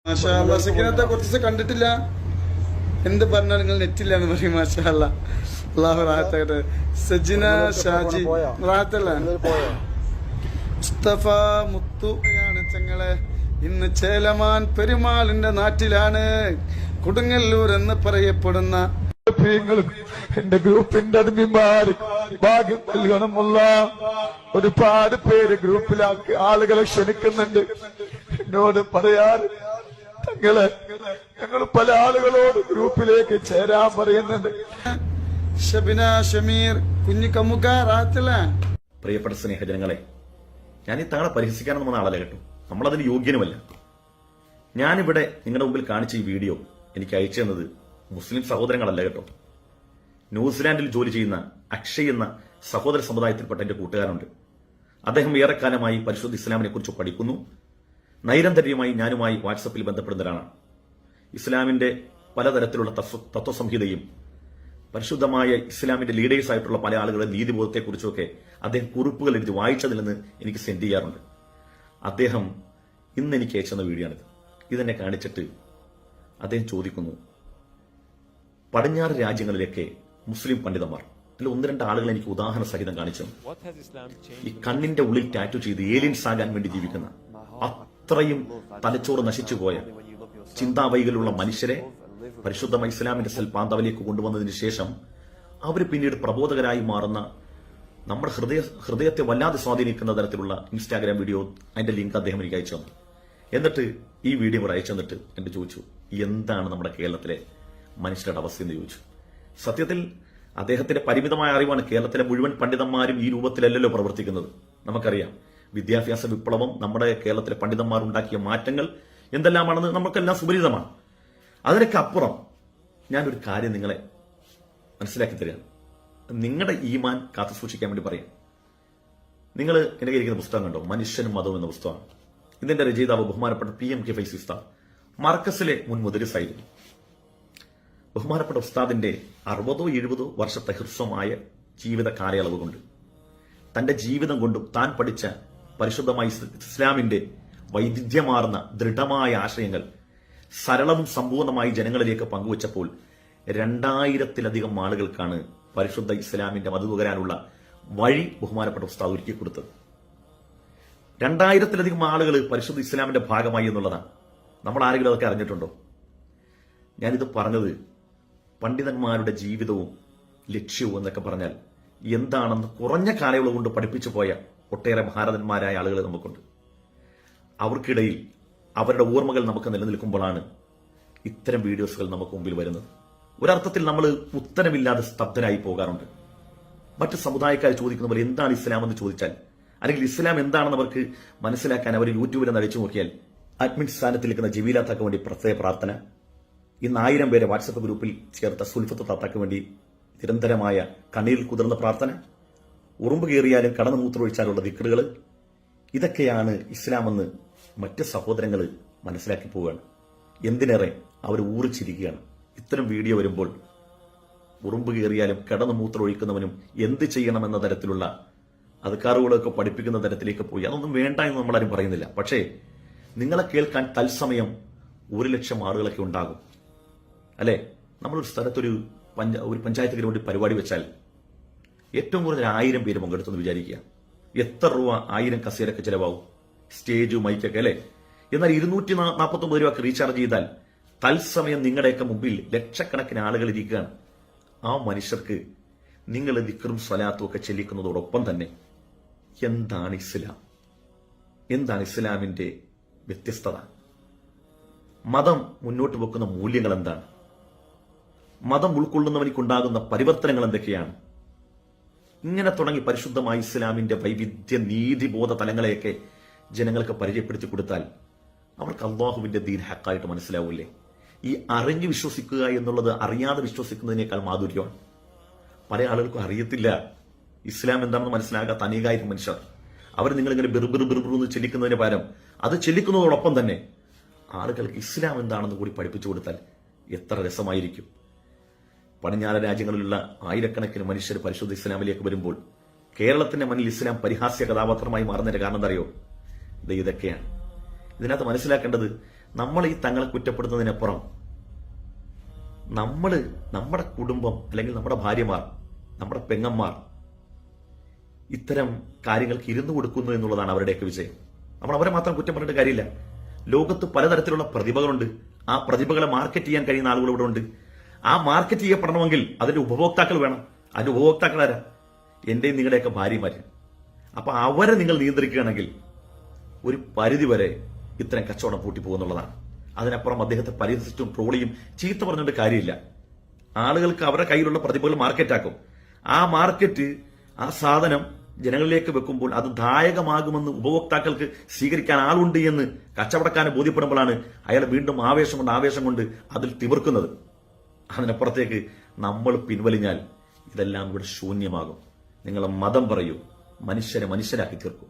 മാഷാ അല്ലാ. സക്കീനത്തെ കുറച്ച് ദിവസം കണ്ടിട്ടില്ല. എന്ത് പറഞ്ഞാൽ നിങ്ങൾ നെറ്റില്ല എന്ന് പറയും. മാഷാ അല്ലാ. അള്ളാഹു റാഹത്താകട്ടെ. സജിന ഷാജി റാഹത്തല്ല. മുസ്തഫ മുത്തുയാണ് ചങ്ങളെ. ഇന്ന് ചേലമാൻ പെരുമാളിന്റെ നാട്ടിലാണ്. കൊടുങ്ങല്ലൂർ എന്ന് പറയപ്പെടുന്ന എന്റെ ഗ്രൂപ്പിന്റെ അടിമമാര് ഭാഗ്യം നൽകണമുള്ള ഒരുപാട് പേര് ഗ്രൂപ്പിലാക്കി ആളുകളെ ക്ഷണിക്കുന്നുണ്ട്. എന്നോട് പറയാറ് ഞങ്ങൾ പല ആളുകളോട് ഗ്രൂപ്പിലേക്ക് ചേരാൻ പറയുന്നുണ്ട്. ഷബിന ഷമീർ കുഞ്ഞിക്കമ്മുക്ക റാഹത്തല്ല. പ്രിയപ്പെട്ട സ്നേഹജനങ്ങളെ, ഞാൻ ഈ താങ്കളെ പരിഹസിക്കാനൊന്നും വന്ന ആളല്ല കേട്ടോ. നമ്മളതിന് യോഗ്യനുമല്ല. ഞാനിവിടെ നിങ്ങളുടെ മുമ്പിൽ കാണിച്ച ഈ വീഡിയോ എനിക്ക് അയച്ചു തന്നത് മുസ്ലിം സഹോദരങ്ങളല്ല കേട്ടോ. ന്യൂസിലാൻഡിൽ ജോലി ചെയ്യുന്ന അക്ഷയ് എന്ന സഹോദര സമുദായത്തിൽപ്പെട്ട എന്റെ കൂട്ടുകാരുണ്ട്. അദ്ദേഹം ഏറെക്കാലമായി പരിശുദ്ധ ഇസ്ലാമിനെ കുറിച്ച് പഠിക്കുന്നു. നൈരന്തര്യമായി ഞാനുമായി വാട്സപ്പിൽ ബന്ധപ്പെടുന്നവരാണ്. ഇസ്ലാമിന്റെ പലതരത്തിലുള്ള തത്വസംഹിതയും പരിശുദ്ധമായ ഇസ്ലാമിന്റെ ലീഡേഴ്സ് ആയിട്ടുള്ള പല ആളുകളുടെ നീതിബോധത്തെക്കുറിച്ചൊക്കെ അദ്ദേഹം കുറിപ്പുകൾ എഴുതി വായിച്ചതിൽ നിന്ന് എനിക്ക് സെൻഡ് ചെയ്യാറുണ്ട്. അദ്ദേഹം ഇന്ന് എനിക്ക് അയച്ചെന്ന വീഡിയോ ആണിത്. ഇതെന്നെ കാണിച്ചിട്ട് അദ്ദേഹം ചോദിക്കുന്നു, പടിഞ്ഞാറ് രാജ്യങ്ങളിലേക്ക് മുസ്ലിം പണ്ഡിതന്മാർ അതിൽ ഒന്ന് രണ്ട് ആളുകൾ എനിക്ക് ഉദാഹരണ സഹിതം കാണിച്ചു. ഈ കണ്ണിന്റെ ഉള്ളിൽ ടാറ്റു ചെയ്ത് ഏലിയൻസ് ആകാൻ വേണ്ടി ജീവിക്കുന്ന അത്രയും തലച്ചോറ് നശിച്ചുപോയ ചിന്താവൈകലുള്ള മനുഷ്യരെ പരിശുദ്ധമായ ഇസ്ലാമിന്റെ സൽപാന്തവലേക്ക് കൊണ്ടുവന്നതിന് ശേഷം അവർ പിന്നീട് പ്രബോധകരായി മാറുന്ന നമ്മുടെ ഹൃദയത്തെ വല്ലാതെ സ്വാധീനിക്കുന്ന തരത്തിലുള്ള ഇൻസ്റ്റാഗ്രാം വീഡിയോ, അതിന്റെ ലിങ്ക് അദ്ദേഹം എനിക്ക് അയച്ചു തന്നു. എന്നിട്ട് ഈ വീഡിയോ കൂടെ അയച്ചു തന്നിട്ട് എന്റെ ചോദിച്ചു, എന്താണ് നമ്മുടെ കേരളത്തിലെ മനുഷ്യരുടെ അവസ്ഥ എന്ന് ചോദിച്ചു. സത്യത്തിൽ അദ്ദേഹത്തിന്റെ പരിമിതമായ അറിവാണ്. കേരളത്തിലെ മുഴുവൻ പണ്ഡിതന്മാരും ഈ രൂപത്തിലല്ലല്ലോ പ്രവർത്തിക്കുന്നത്. നമുക്കറിയാം, വിദ്യാഭ്യാസ വിപ്ലവം നമ്മുടെ കേരളത്തിലെ പണ്ഡിതന്മാർ ഉണ്ടാക്കിയ മാറ്റങ്ങൾ എന്തെല്ലാമാണെന്ന് നമുക്കെല്ലാം സുപരിചിതമാണ്. അതിനൊക്കെ അപ്പുറം ഞാനൊരു കാര്യം നിങ്ങളെ മനസ്സിലാക്കി തരികയാണ്. നിങ്ങളുടെ ഈമാൻ കാത്തു സൂക്ഷിക്കാൻ വേണ്ടി പറയാം. നിങ്ങൾ എന്നെ ഇരിക്കുന്ന പുസ്തകം കണ്ടോ, മനുഷ്യനും മതവും എന്ന പുസ്തകമാണ്. ഇതിന്റെ രചയിതാവ് ബഹുമാനപ്പെട്ട PMK ഫൈസി ഉസ്താദ് മർക്കസിലെ മുൻ മുദരിസായിരുന്നു. ബഹുമാനപ്പെട്ട ഉസ്താദിന്റെ 60-70 വർഷത്തെ ഹ്രസ്വമായ ജീവിത കാലയളവ് കൊണ്ട് തന്റെ ജീവിതം കൊണ്ടും താൻ പഠിച്ച പരിശുദ്ധമായ ഇസ്ലാമിന്റെ വൈവിധ്യമാർന്ന ദൃഢമായ ആശയങ്ങൾ സരളവും സമ്പൂർണമായി ജനങ്ങളിലേക്ക് പങ്കുവച്ചപ്പോൾ 2000-ലധികം ആളുകൾക്കാണ് പരിശുദ്ധ ഇസ്ലാമിന്റെ മതപകരാനുള്ള വഴി ബഹുമാനപ്പെട്ട ഉസ്താദ് ഒരുക്കി കൊടുത്തത്. 2000-ലധികം ആളുകൾ പരിശുദ്ധ ഇസ്ലാമിന്റെ ഭാഗമായി എന്നുള്ളതാണ്. നമ്മൾ ആരെങ്കിലും അതൊക്കെ അറിഞ്ഞിട്ടുണ്ടോ? ഞാനിത് പറഞ്ഞത് പണ്ഡിതന്മാരുടെ ജീവിതവും ലക്ഷ്യവും എന്നൊക്കെ പറഞ്ഞാൽ എന്താണെന്ന് കുറഞ്ഞ കാലയളവ് കൊണ്ട് പഠിപ്പിച്ചു പോയ ഒട്ടേറെ ഭാരതന്മാരായ ആളുകൾ നമുക്കുണ്ട്. അവർക്കിടയിൽ അവരുടെ ഓർമ്മകൾ നമുക്ക് നിലനിൽക്കുമ്പോഴാണ് ഇത്തരം വീഡിയോസുകൾ നമുക്ക് മുമ്പിൽ വരുന്നത്. ഒരർത്ഥത്തിൽ നമ്മൾ ഉത്തരമില്ലാതെ സ്തബ്ധരായി പോകാറുണ്ട്. മറ്റ് സമുദായക്കാർ ചോദിക്കുന്ന പോലെ എന്താണ് ഇസ്ലാം എന്ന് ചോദിച്ചാൽ, അല്ലെങ്കിൽ ഇസ്ലാം എന്താണെന്ന് അവർക്ക് മനസ്സിലാക്കാൻ അവർ യൂട്യൂബിൽ നടിച്ചു നോക്കിയാൽ അഡ്മിൻ സ്ഥാനത്തിരിക്കുന്ന ജമീല താക്ക് വേണ്ടി പ്രത്യേക പ്രാർത്ഥന, ഇന്ന് 1000 പേരെ വാട്സപ്പ് ഗ്രൂപ്പിൽ ചേർത്ത സുൽഫത്ത് താത്താക്ക് വേണ്ടി നിരന്തരമായ കണ്ണീരിൽ കുതിർന്ന പ്രാർത്ഥന, ഉറുമ്പ് കയറിയാലും കടന്നു മൂത്രമൊഴിച്ചാലുള്ള ദിക്റുകൾ, ഇതൊക്കെയാണ് ഇസ്ലാമെന്ന് മറ്റ് സഹോദരങ്ങൾ മനസ്സിലാക്കി പോവുകയാണ്. എന്തിനേറെ അവർ ഊറിച്ചിരിക്കുകയാണ്. ഇത്തരം വീഡിയോ വരുമ്പോൾ ഉറുമ്പ് കയറിയാലും കടന്നു മൂത്രമൊഴിക്കുന്നവനും എന്ത് ചെയ്യണമെന്ന തരത്തിലുള്ള അധികാറുകളൊക്കെ പഠിപ്പിക്കുന്ന തരത്തിലേക്ക് പോയി. അതൊന്നും വേണ്ട എന്ന് നമ്മളാരും പറയുന്നില്ല. പക്ഷേ നിങ്ങളെ കേൾക്കാൻ തത്സമയം 1,00,000 ആളുകളൊക്കെ ഉണ്ടാകും അല്ലെ? നമ്മളൊരു സ്ഥലത്തൊരു പഞ്ചായത്ത് ഗ്രൗണ്ടിൽ പരിപാടി വെച്ചാൽ ഏറ്റവും കൂടുതൽ 1000 പേര് പങ്കെടുത്തെന്ന് വിചാരിക്കുക. എത്ര രൂപ 1000 കസേരക്ക് ചിലവാകും? സ്റ്റേജ്, മൈക്കൊക്കെ അല്ലെ? എന്നാൽ 249 രൂപ റീചാർജ് ചെയ്താൽ തത്സമയം നിങ്ങളുടെയൊക്കെ മുമ്പിൽ ലക്ഷക്കണക്കിന് ആളുകൾ ഇരിക്കുകയാണ്. ആ മനുഷ്യർക്ക് നിങ്ങൾ ദിക്റും സ്വലാത്തും ഒക്കെ ചെല്ലിക്കുന്നതോടൊപ്പം തന്നെ എന്താണ് ഇസ്ലാം, എന്താണ് ഇസ്ലാമിന്റെ വ്യത്യസ്തത, മതം മുന്നോട്ട് വെക്കുന്ന മൂല്യങ്ങൾ എന്താണ്, മതം ഉൾക്കൊള്ളുന്നവനിക്കുണ്ടാകുന്ന പരിവർത്തനങ്ങൾ എന്തൊക്കെയാണ്, ഇങ്ങനെ തുടങ്ങി പരിശുദ്ധമായ ഇസ്ലാമിന്റെ വൈവിധ്യ നീതിബോധ തലങ്ങളെയൊക്കെ ജനങ്ങൾക്ക് പരിചയപ്പെടുത്തി കൊടുത്താൽ അവർക്ക് അള്ളാഹുവിന്റെ ദീൻ ഹക്കായിട്ട് മനസ്സിലാവൂലേ? ഈ അറിഞ്ഞു വിശ്വസിക്കുക എന്നുള്ളത് അറിയാതെ വിശ്വസിക്കുന്നതിനേക്കാൾ മാധുര്യമാണ്. പല ആളുകൾക്കും അറിയത്തില്ല ഇസ്ലാം എന്താണെന്ന് മനസ്സിലാകാത്ത അനേകായിരം മനുഷ്യർ. അവർ നിങ്ങളിങ്ങനെ ബിറുബിറുന്ന് ചെല്ലിക്കുന്നതിന് പകരം അത് ചെല്ലിക്കുന്നതോടൊപ്പം തന്നെ ആളുകൾക്ക് ഇസ്ലാം എന്താണെന്ന് കൂടി പഠിപ്പിച്ചു കൊടുത്താൽ എത്ര രസമായിരിക്കും. പടിഞ്ഞാറൻ രാജ്യങ്ങളിലുള്ള ആയിരക്കണക്കിന് മനുഷ്യർ പരിശുദ്ധ ഇസ്ലാമിലേക്ക് വരുമ്പോൾ കേരളത്തിന്റെ മണ്ണിൽ ഇസ്ലാം പരിഹാസ്യ കഥാപാത്രമായി മാറുന്നതിന്റെ കാരണം എന്താ അറിയോ? ഇതൊക്കെയാണ്. ഇതിനകത്ത് മനസ്സിലാക്കേണ്ടത്, നമ്മൾ ഈ തങ്ങളെ കുറ്റപ്പെടുത്തുന്നതിനപ്പുറം നമ്മുടെ കുടുംബം അല്ലെങ്കിൽ നമ്മുടെ ഭാര്യമാർ, നമ്മുടെ പെങ്ങന്മാർ ഇത്തരം കാര്യങ്ങൾക്ക് ഇരുന്നു കൊടുക്കുന്നു എന്നുള്ളതാണ് അവരുടെയൊക്കെ വിജയം. നമ്മൾ അവരെ മാത്രം കുറ്റം പറഞ്ഞിട്ട് കാര്യമില്ല. ലോകത്ത് പലതരത്തിലുള്ള പ്രതിഭകളുണ്ട്. ആ പ്രതിഭകളെ മാർക്കറ്റ് ചെയ്യാൻ കഴിയുന്ന ആളുകൾ ഇവിടെ ഉണ്ട്. ആ മാർക്കറ്റ് ചെയ്യപ്പെടണമെങ്കിൽ അതിന്റെ ഉപഭോക്താക്കൾ വേണം. അതിന്റെ ഉപഭോക്താക്കൾ ആരാ? എന്റെയും നിങ്ങളുടെയൊക്കെ ഭാര്യമാര്. അപ്പൊ അവരെ നിങ്ങൾ നിയന്ത്രിക്കുകയാണെങ്കിൽ ഒരു പരിധിവരെ ഇത്തരം കച്ചവടം പൂട്ടിപ്പോകുന്നുള്ളതാണ്. അതിനപ്പുറം അദ്ദേഹത്തെ പരിഹസിച്ചും ട്രോളിയും ചീത്ത പറഞ്ഞിട്ട് കാര്യമില്ല. ആളുകൾക്ക് അവരുടെ കയ്യിലുള്ള പ്രതിഭകൾ മാർക്കറ്റാക്കും. ആ മാർക്കറ്റ്, ആ സാധനം ജനങ്ങളിലേക്ക് വെക്കുമ്പോൾ അത് ദായകമാകുമെന്ന് ഉപഭോക്താക്കൾക്ക് സ്വീകരിക്കാൻ ആളുണ്ട് എന്ന് കച്ചവടക്കാരനെ ബോധ്യപ്പെടുമ്പോഴാണ് അയാൾ വീണ്ടും ആവേശം കൊണ്ട് അതിൽ തിമിർക്കുന്നത്. അതിനപ്പുറത്തേക്ക് നമ്മൾ പിൻവലിഞ്ഞാൽ ഇതെല്ലാം ഇവിടെ ശൂന്യമാകും. നിങ്ങളെ മതം പറയൂ, മനുഷ്യരെ മനുഷ്യരാക്കി തീർക്കൂ.